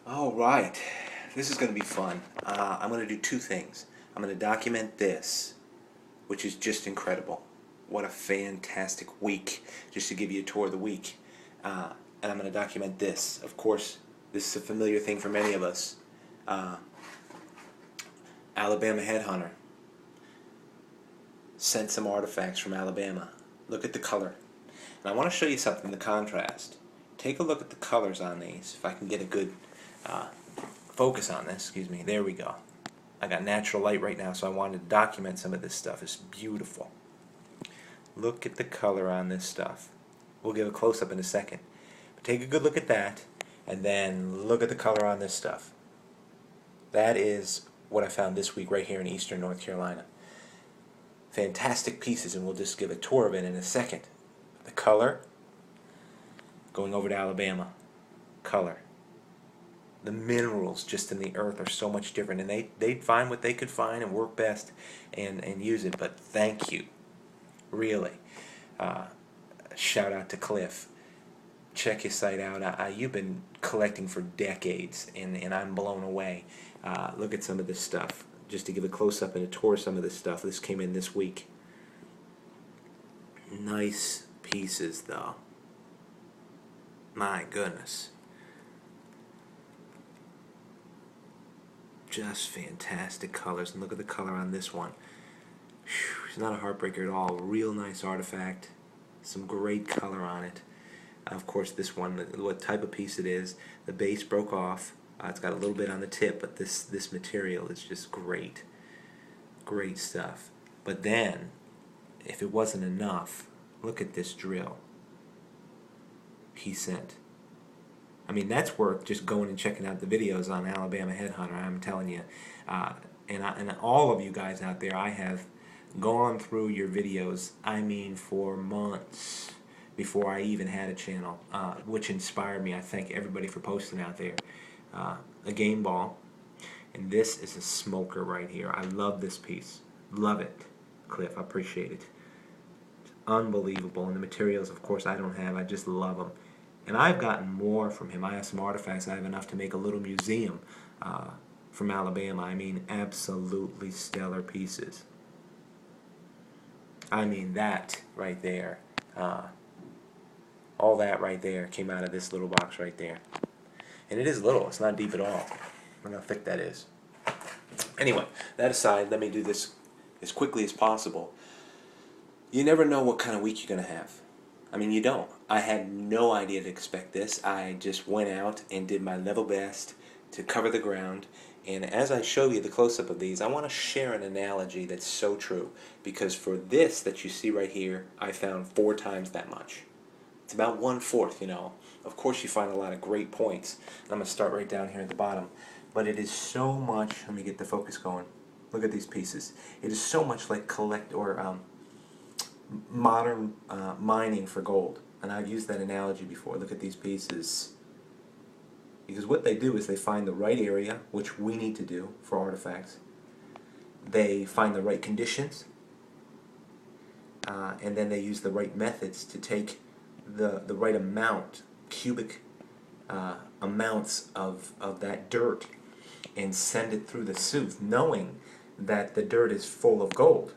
All right, this is going to be fun. I'm going to do two things. I'm going to document this, which is just incredible. What a fantastic week, just to give you a tour of the week. And I'm going to document this. Of course, this is a familiar thing for many of us. Uh, Alabama Headhunter sent some artifacts from Alabama. Look at the color. And I want to show you something, the contrast. Take a look at the colors on these, if I can get a good uh, focus on this. Excuse me. There we go. I got natural light right now, so I wanted to document some of this stuff. It's beautiful. Look at the color on this stuff. We'll give a close-up in a second. But take a good look at that, and then look at the color on this stuff. That is what I found this week right here in eastern North Carolina. Fantastic pieces, and we'll just give a tour of it in a second. The color, going over to Alabama, color. The minerals just in the earth are so much different, and they'd find what they could find and work best and use it. But thank you, really. Shout out to Cliff. Check his site out. You've been collecting for decades, and I'm blown away. Look at some of this stuff. Just to give a close-up and a tour of some of this stuff. This came in this week. Nice pieces, though. My goodness. Just fantastic colors. And look at the color on this one. Whew, it's not a heartbreaker at all. Real nice artifact. Some great color on it. Of course, this one, what type of piece it is. The base broke off. It's got a little bit on the tip, but this material is just great. Great stuff. But then, if it wasn't enough, look at this drill he sent. I mean, that's worth just going and checking out the videos on Alabama Headhunter, I'm telling you. And all of you guys out there, I have gone through your videos, I mean, for months before I even had a channel, which inspired me. I thank everybody for posting out there. A game ball, and this is a smoker right here. I love this piece. Love it, Cliff. I appreciate it. It's unbelievable, and the materials, of course, I don't have. I just love them. And I've gotten more from him. I have some artifacts. I have enough to make a little museum from Alabama. I mean, absolutely stellar pieces. I mean, that right there. All that right there came out of this little box right there. And it is little. It's not deep at all. Look how thick that is. Anyway, that aside, let me do this as quickly as possible. You never know what kind of week you're going to have. I mean, you don't. I had no idea to expect this. I just went out and did my level best to cover the ground. And as I show you the close-up of these, I want to share an analogy that's so true. Because for this that you see right here, I found 4 times that much. It's about 1/4, you know. Of course you find a lot of great points. And I'm going to start right down here at the bottom. But it is so much, let me get the focus going. Look at these pieces. It is so much like modern mining for gold. And I've used that analogy before. Look at these pieces. Because what they do is they find the right area, which we need to do for artifacts. They find the right conditions. And then they use the right methods to take the right amount, cubic amounts of that dirt, and send it through the sieve, knowing that the dirt is full of gold.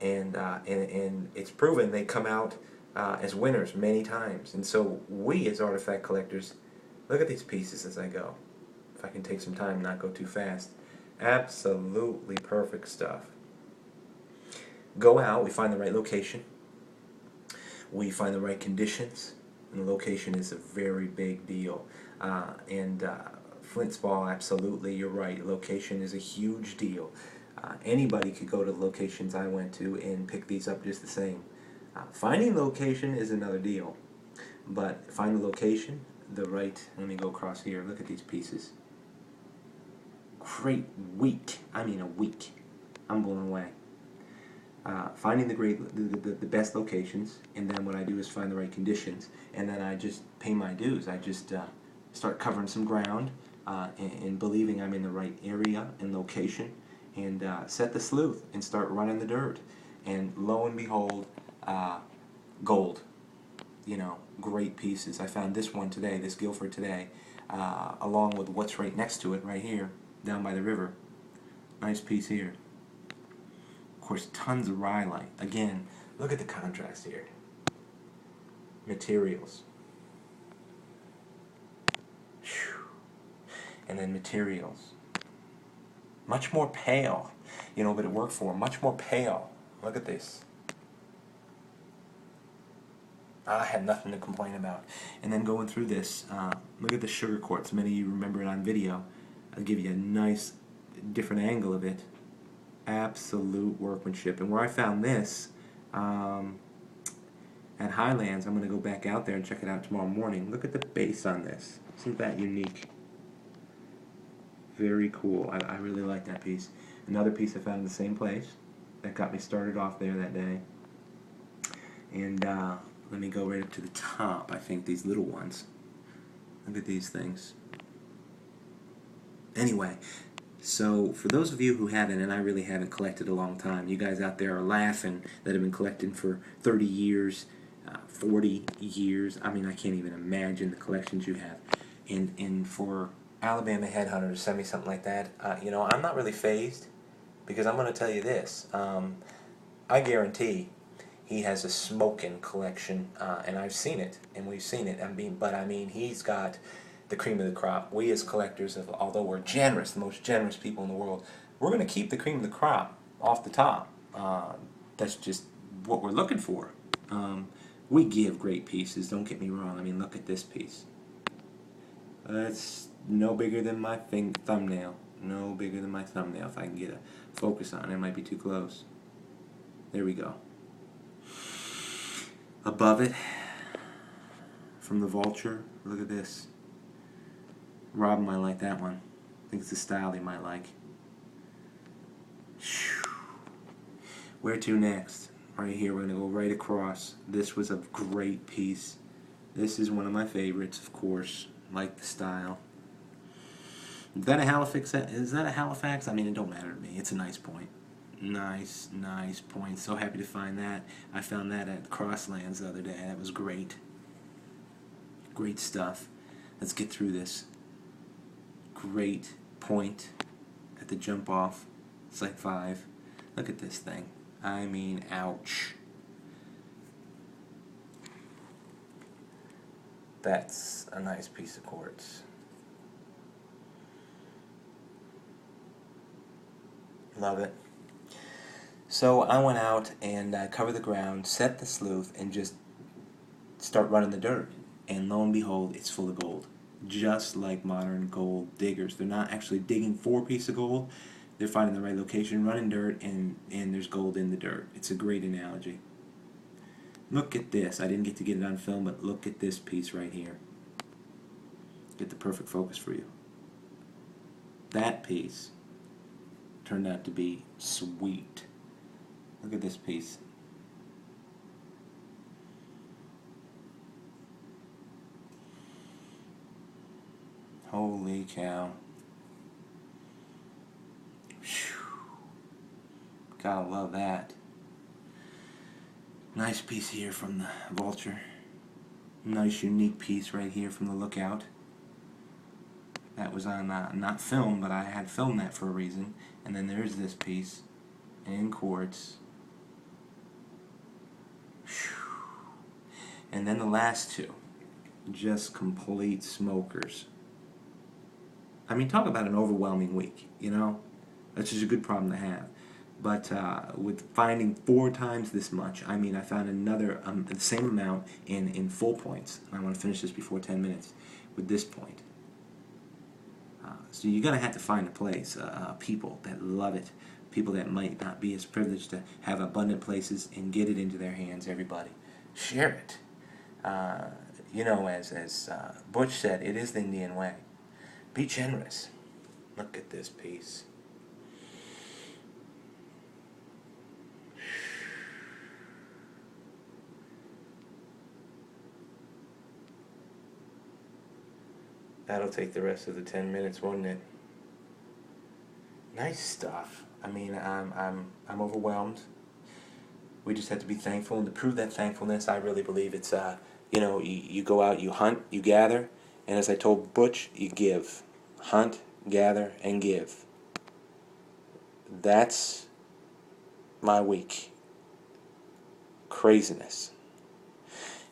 And it's proven they come out as winners many times. And so we as artifact collectors, look at these pieces as I go. If I can take some time and not go too fast. Absolutely perfect stuff. Go out, we find the right location. We find the right conditions. And the location is a very big deal. Flint's ball, absolutely, you're right. Location is a huge deal. Anybody could go to the locations I went to and pick these up just the same. Finding location is another deal. But find the location, let me go across here, look at these pieces. Great week, I mean a week. I'm blown away. Finding the best locations, and then what I do is find the right conditions, and then I just pay my dues. I just start covering some ground and believing I'm in the right area and location, and set the sleuth and start running the dirt, and lo and behold, gold. You know, great pieces. I found this one today, this Guilford today. along with what's right next to it, right here, down by the river. Nice piece here. Of course, tons of rhyolite. Again, look at the contrast here. Materials. Whew. And then materials. Much more pale. You know, but it worked for them. Much more pale. Look at this. I have nothing to complain about. And then going through this, look at the sugar quartz. Many of you remember it on video. I'll give you a nice different angle of it. Absolute workmanship. And where I found this, at Highlands, I'm going to go back out there and check it out tomorrow morning. Look at the base on this. Isn't that unique? Very cool. I really like that piece. Another piece I found in the same place that got me started off there that day. And let me go right up to the top. I think these little ones. Look at these things. Anyway, so for those of you who haven't, and I really haven't collected a long time, you guys out there are laughing that have been collecting for 30 years, 40 years. I mean, I can't even imagine the collections you have. And for Alabama Headhunter to send me something like that, you know, I'm not really fazed, because I'm going to tell you this. I guarantee he has a smoking collection, and I've seen it, and we've seen it. But I mean, he's got the cream of the crop. We as collectors, although we're generous, the most generous people in the world, we're going to keep the cream of the crop off the top. That's just what we're looking for. We give great pieces, don't get me wrong. I mean, look at this piece. That's no bigger than my thumbnail. No bigger than my thumbnail. If I can get a focus on it, it might be too close. There we go. Above it, from the vulture, look at this. Rob might like that one. I think it's the style he might like. Where to next? Right here, we're going to go right across. This was a great piece. This is one of my favorites, of course. Like the style. Is that a Halifax? Is that a Halifax? I mean, it don't matter to me. It's a nice point. Nice, nice point. So happy to find that. I found that at Crosslands the other day. That was great. Great stuff. Let's get through this. Great point at the jump off. It's like 5. Look at this thing. I mean, ouch. That's a nice piece of quartz. Love it. So I went out and covered the ground, set the sleuth, and just start running the dirt. And lo and behold, it's full of gold. Just like modern gold diggers. They're not actually digging for a piece of gold. They're finding the right location, running dirt, and there's gold in the dirt. It's a great analogy. Look at this. I didn't get to get it on film, but look at this piece right here. Get the perfect focus for you. That piece turned out to be sweet. Look at this piece. Holy cow. Whew. Gotta love that. Nice piece here from the vulture. Nice unique piece right here from the lookout. That was on not film, but I had filmed that for a reason. And then there's this piece in quartz. Whew. And then the last two, just complete smokers. I mean, talk about an overwhelming week, you know? That's just a good problem to have. But with finding 4 times this much, I mean, I found another, the same amount in full points. And I want to finish this before 10 minutes with this point. So you're going to have to find a place, people that love it, people that might not be as privileged to have abundant places, and get it into their hands, everybody. Share it. You know, as Butch said, it is the Indian way. Be generous. Look at this piece. That'll take the rest of the 10 minutes, won't it? Nice stuff. I mean, I'm overwhelmed. We just have to be thankful, and to prove that thankfulness, I really believe it's you know, you go out, you hunt, you gather, And as I told Butch, you give. Hunt, gather, and give. That's my week. Craziness.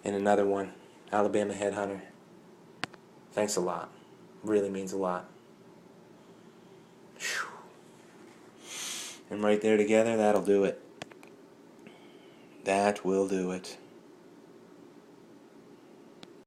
And another one, Alabama Headhunter. Thanks a lot. Really means a lot. Whew. And right there together, that'll do it. That will do it.